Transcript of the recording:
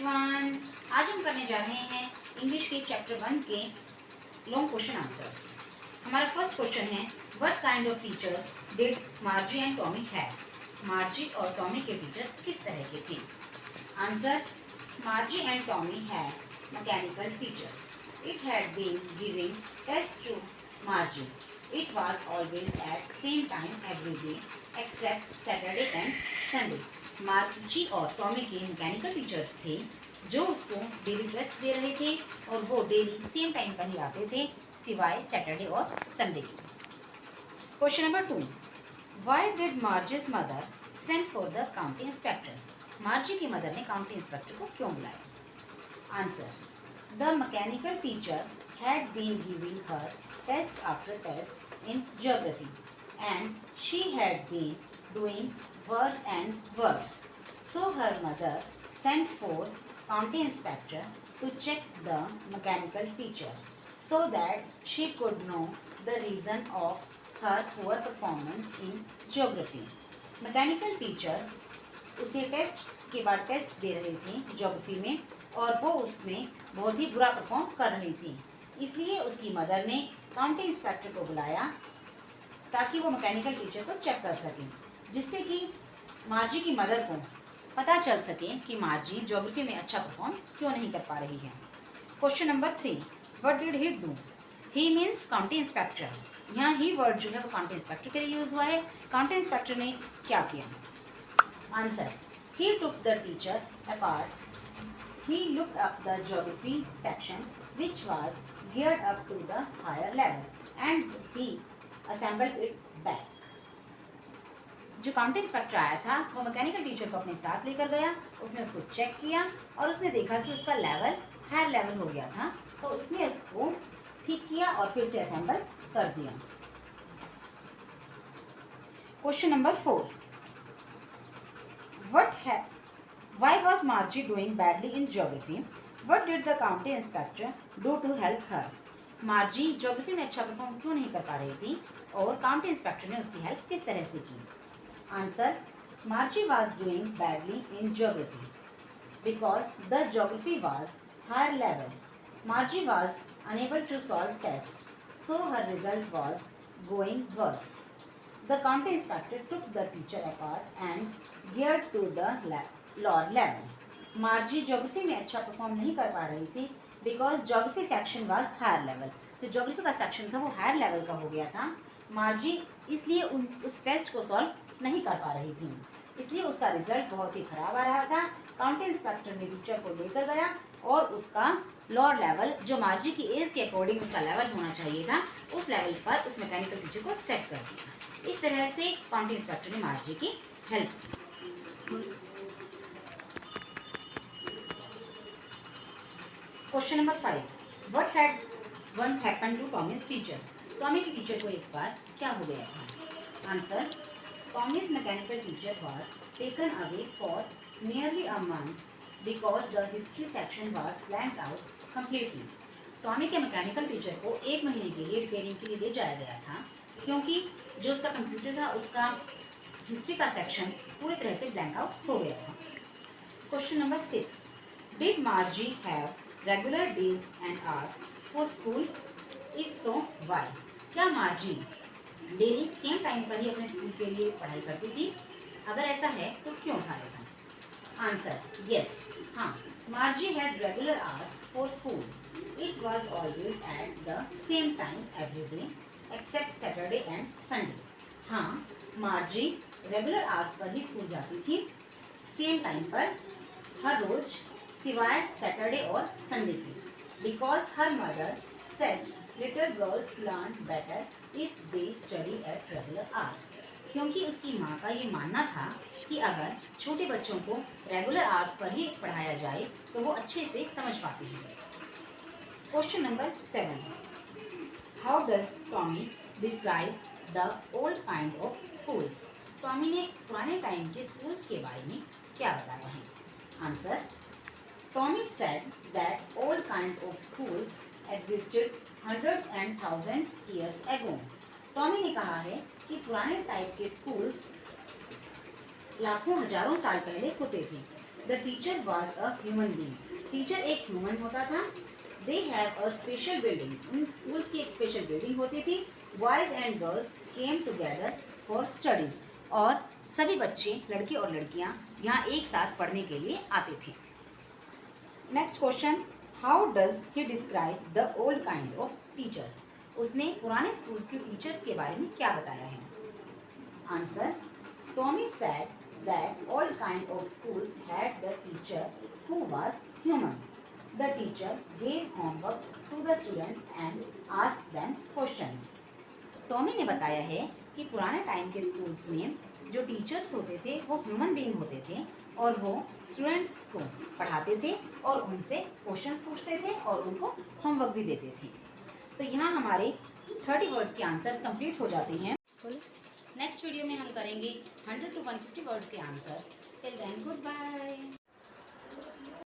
Everyone, आज हम करने जा रहे हैं इंग्लिश के चैप्टर 1 के लॉन्ग क्वेश्चन आंसर्स। हमारा फर्स्ट क्वेश्चन है, what kind of teachers did Margie and Tommy have. Margie और टॉमी के टीचर्स किस तरह के थे? Answer, Margie and Tommy have mechanical teachers. It had been giving test to Margie. It was always at same time every day except Saturday and Sunday. मार्जी और Tommy के mechanical teachers थे जो उसको डेली टेस्ट दे रहे थे और वो daily same time पर ही आते थे सिवाय सैटरडे और संडे के। Question number 2, why did Margie's mother send for the county inspector. Margie की मदर ने काउंटी इंस्पेक्टर को क्यों बुलाया? Answer, the mechanical teacher had been giving her test after test in geography and she had been doing worse and worse. So her mother sent for county inspector to check the mechanical teacher so that she could know the reason of her poor performance in geography. Mechanical teacher उसे test के बाद test दे रहे थे geography में और वो उसमें बहुत ही बुरा परफॉर्म कर रही थी, इसलिए उसकी मदर ने काउंटी इंस्पेक्टर को बुलाया ताकि वो मैकेनिकल टीचर को चेक कर सकें, जिससे कि मार्जी की मदर को पता चल सके कि मार्जी ज्योग्राफी में अच्छा परफॉर्म क्यों नहीं कर पा रही है। Question number 3, what did he do. He means county inspector. यहाँ ही वर्ड जो है वो काउंटी इंस्पेक्टर के लिए यूज हुआ है। काउंटी इंस्पेक्टर ने क्या किया? Answer, he took the teacher apart. He looked up the geography section which was geared up to the higher level and he assembled it back. जो काउंटी इंस्पेक्टर आया था वो मैकेनिकल टीचर को अपने साथ लेकर गया, उसने उसको चेक किया और उसने देखा कि उसका लेवल हायर लेवल हो गया था, तो उसने उसको ठीक किया और फिर से असेंबल कर दिया। Question number 4, Why was Margie doing badly in geography? What did the county inspector do to help her? मार्जी geography में अच्छा परफॉर्म क्यों नहीं कर पा रही थी और काउंटी इंस्पेक्टर ने उसकी हेल्प किस तरह से की? Answer, मार्जी was doing badly in geography because the geography was higher level. Margie was unable to solve tests, so her result was going worse. The county inspector took the teacher apart and geared to the lower level. Margie geography में अच्छा perform नहीं कर पा रही थी because geography section was higher level. जो geography का section था वो हायर लेवल का हो गया था। मार्जी इसलिए उस टेस्ट को सॉल्व नहीं कर पा रही थी, इसलिए उसका रिजल्ट बहुत ही खराब आ रहा था। काउंटी इंस्पेक्टर ने टीचर को लेकर गया और उसका लोअर लेवल जो मार्जी की एज के अकॉर्डिंग उसका लेवल होना चाहिए था उस लेवल पर उस मैकेनिकल टीचर को सेट कर दिया। इस तरह से काउंटी इंस्पेक्टर ने मार्जी की हेल्प की। Question number 5, what had once happened to Tommy's teacher. Tommy की टीचर को एक बार क्या हो गया था? Answer, Tommy's mechanical teacher was taken away for nearly a month because the history section was blanked out completely. Tommy के mechanical teacher को 1 महीने के लिए रिपेयरिंग के लिए ले जाया गया था क्योंकि जो उसका कंप्यूटर था उसका हिस्ट्री का सेक्शन पूरी तरह से ब्लैंक आउट हो गया था। Question number 6, did मार्जी have regular days and hours for school? If so why. क्या मार्जी डेली सेम टाइम पर ही अपने स्कूल के लिए पढ़ाई करती थी? अगर ऐसा है तो क्यों था ऐसा? आंसर, यस, हाँ, Margie had regular hours for school. It was always at the same time every day except Saturday and Sunday. हाँ, मार्जी रेगुलर आवर्स पर ही स्कूल जाती थी, सेम टाइम पर हर रोज सिवाय सैटरडे और संडे की, because her mother said little girls learn better if they study at regular hours. क्योंकि उसकी माँ का ये मानना था कि अगर छोटे बच्चों को रेगुलर आवर्स पर ही पढ़ाया जाए तो वो अच्छे से समझ पाते हैं। Question number 7, how does Tommy describe the old kind of schools. Tommy ने पुराने टाइम के स्कूल्स के बारे में क्या बताया है? Answer, Tommy said that old kind of schools existed hundreds and thousands years ago. Tommy ने कहा है कि पुराने टाइप के स्कूल्स लाखों हजारों साल पहले होते थे। The teacher was a human being. Teacher एक ह्यूमन होता था. They have a special building. उन स्कूल्स की एक स्पेशल बिल्डिंग होती थी. Boys and girls came together for studies. और सभी बच्चे, लड़के और लड़कियां, यहाँ एक साथ पढ़ने के लिए आते थे. Next question, how does he describe the old kind of teachers. उसने पुराने स्कूल्स के टीचर्स के बारे में क्या बताया है? Answer, Tommy said that old kind of schools had the teacher who was human. The teacher gave homework to the students and asked them questions. Tommy ने बताया है कि पुराने टाइम के स्कूल्स में जो टीचर्स होते थे वो ह्यूमन बीइंग होते थे और वो स्टूडेंट्स को पढ़ाते थे और उनसे क्वेश्चंस पूछते थे और उनको होमवर्क भी देते थे. तो यहाँ हमारे 30 वर्ड्स के आंसर्स कंप्लीट हो जाते हैं. नेक्स्ट वीडियो में हम करेंगे 100 to 150 वर्ड्स के answers. Till then good bye.